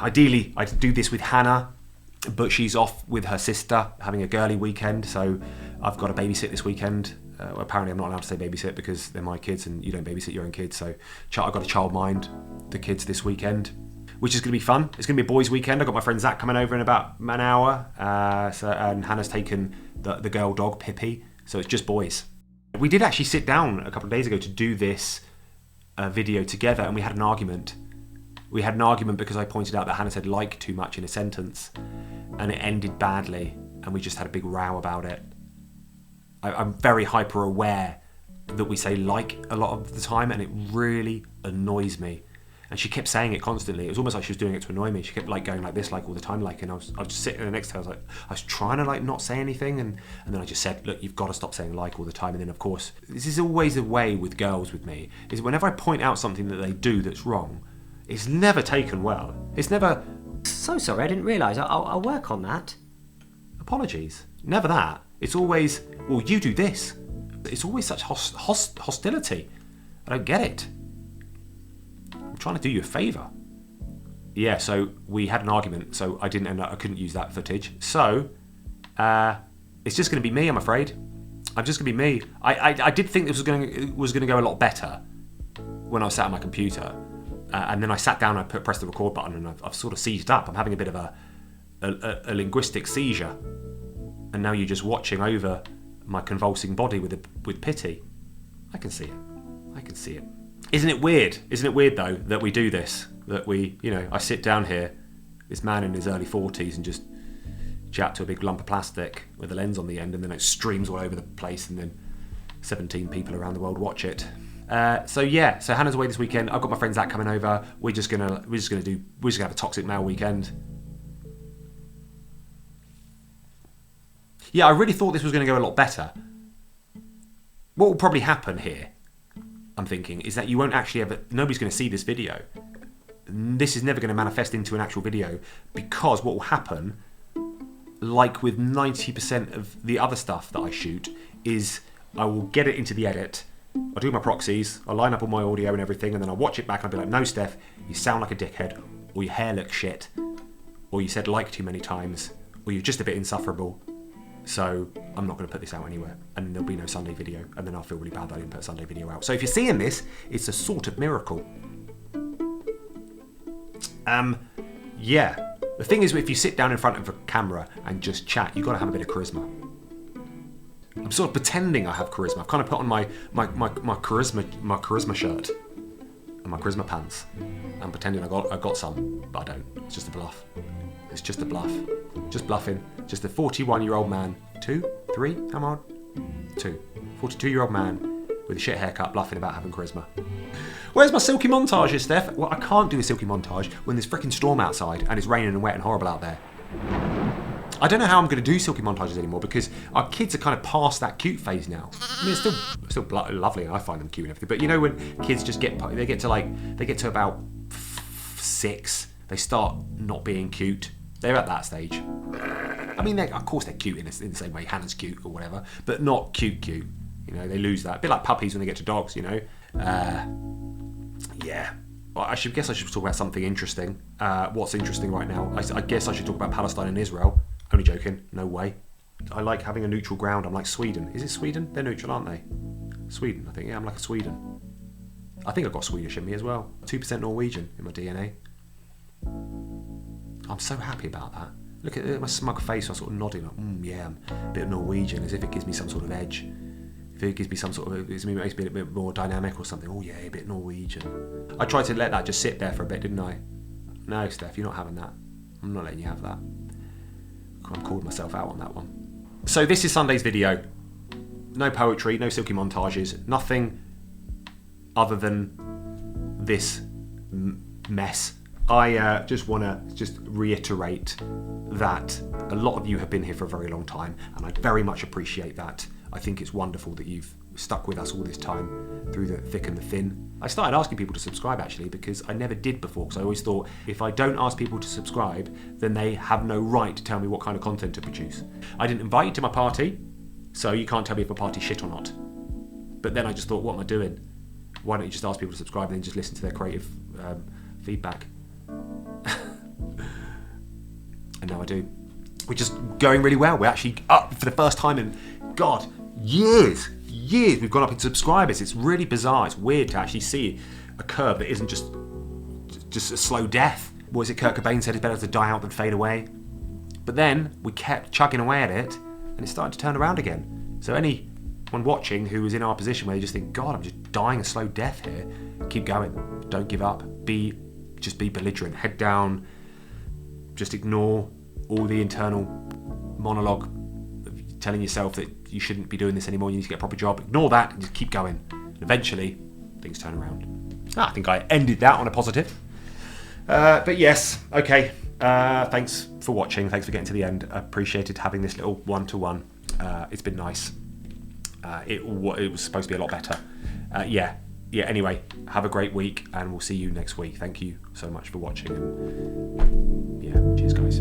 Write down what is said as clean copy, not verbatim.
ideally I'd do this with Hannah, but she's off with her sister having a girly weekend, so I've got to babysit this weekend. Apparently I'm not allowed to say babysit because they're my kids and you don't babysit your own kids, so I've got to childmind the kids this weekend, which is going to be fun. It's going to be a boys' weekend. I've got my friend Zach coming over in about an hour, and Hannah's taken the girl dog, Pippi, so it's just boys. We did actually sit down a couple of days ago to do this video together, and we had an argument. We had an argument because I pointed out that Hannah said like too much in a sentence, and it ended badly, and we just had a big row about it. I'm very hyper aware that we say like a lot of the time, and it really annoys me. And she kept saying it constantly. It was almost like she was doing it to annoy me. She kept like going like this, like all the time, like, and I was just sitting there next to her. I was trying to like not say anything, and then I just said, look, you've got to stop saying like all the time. And then of course, this is always the way with girls with me, is whenever I point out something that they do that's wrong, it's never taken well. It's never, so sorry, I didn't realise. I'll work on that. Apologies. Never that. It's always, well, you do this. It's always such hostility. I don't get it. I'm trying to do you a favour. Yeah, so we had an argument, so I couldn't use that footage. So, it's just going to be me, I'm afraid. I'm just going to be me. I did think this was going to go a lot better when I was sat on my computer. And then I sat down, I pressed the record button, and I've sort of seized up. I'm having a bit of a linguistic seizure. And now you're just watching over my convulsing body with pity. I can see it. I can see it. Isn't it weird? Isn't it weird though that we do this? That we, I sit down here, this man in his early 40s, and just chat to a big lump of plastic with a lens on the end, and then it streams all over the place, and then 17 people around the world watch it. So Hannah's away this weekend. I've got my friend Zach coming over. We're just gonna have a toxic male weekend. Yeah, I really thought this was going to go a lot better. What will probably happen here, I'm thinking, is that you won't actually nobody's going to see this video. This is never going to manifest into an actual video, because what will happen, like with 90% of the other stuff that I shoot, is I will get it into the edit, I'll do my proxies, I'll line up all my audio and everything, and then I'll watch it back and I'll be like, no, Stef, you sound like a dickhead, or your hair looks shit, or you said like too many times, or you're just a bit insufferable. So I'm not going to put this out anywhere, and there'll be no Sunday video, and then I'll feel really bad that I didn't put a Sunday video out. So if you're seeing this, it's a sort of miracle. Yeah. The thing is, if you sit down in front of a camera and just chat, you've got to have a bit of charisma. I'm sort of pretending I have charisma. I've kind of put on my charisma shirt and my charisma pants. I'm pretending I got some, but I don't. It's just a bluff. It's just a bluff. Just bluffing. Just a 41-year-old man. 42-year-old man with a shit haircut bluffing about having charisma. Where's my silky montages, Stef? Well, I can't do a silky montage when there's freaking storm outside and it's raining and wet and horrible out there. I don't know how I'm going to do silky montages anymore, because our kids are kind of past that cute phase now. I mean, it's still lovely, and I find them cute and everything. But you know, when kids just get to about 6, they start not being cute. They're at that stage. I mean, of course they're cute in the same way Hannah's cute or whatever, but not cute. They lose that. A bit like puppies when they get to dogs. Yeah. Well, I guess I should talk about something interesting. What's interesting right now? I guess I should talk about Palestine and Israel. Only joking. No way. I like having a neutral ground. I'm like Sweden. Is it Sweden? They're neutral, aren't they? Sweden, I think. Yeah, I'm like a Sweden. I think I've got Swedish in me as well. 2% Norwegian in my DNA. I'm so happy about that. Look at my smug face. I'm sort of nodding. Like, yeah, I'm a bit Norwegian, as if it gives me some sort of edge. If it gives me some sort of, it makes me a bit more dynamic or something. Oh yeah, a bit Norwegian. I tried to let that just sit there for a bit, didn't I? No, Stef, you're not having that. I'm not letting you have that. I'm calling myself out on that one. So this is Sunday's video. No poetry, no silky montages, nothing other than this mess. I just want to reiterate that a lot of you have been here for a very long time, and I very much appreciate that. I think it's wonderful that you've stuck with us all this time through the thick and the thin. I started asking people to subscribe actually, because I never did before, because I always thought if I don't ask people to subscribe, then they have no right to tell me what kind of content to produce. I didn't invite you to my party, so you can't tell me if my party's shit or not. But then I just thought, what am I doing? Why don't you just ask people to subscribe and then just listen to their creative feedback? and now I do, which is going really well. We're actually up for the first time in, God, years. We've gone up in subscribers. It's really bizarre. It's weird to actually see a curve that isn't just a slow death. What was it Kurt Cobain said? It's better to die out than fade away. But then we kept chugging away at it, and it started to turn around again. So anyone watching who is in our position where you just think, God, I'm just dying a slow death here, keep going. Don't give up. Just be belligerent. Head down. Just ignore all the internal monologue of telling yourself that you shouldn't be doing this anymore. You need to get a proper job. Ignore that and just keep going. And eventually, things turn around. I think I ended that on a positive. But yes, okay. Thanks for watching. Thanks for getting to the end. I appreciated having this little one-to-one. It's been nice. It was supposed to be a lot better. Yeah. Anyway, have a great week, and we'll see you next week. Thank you so much for watching. And yeah, cheers, guys.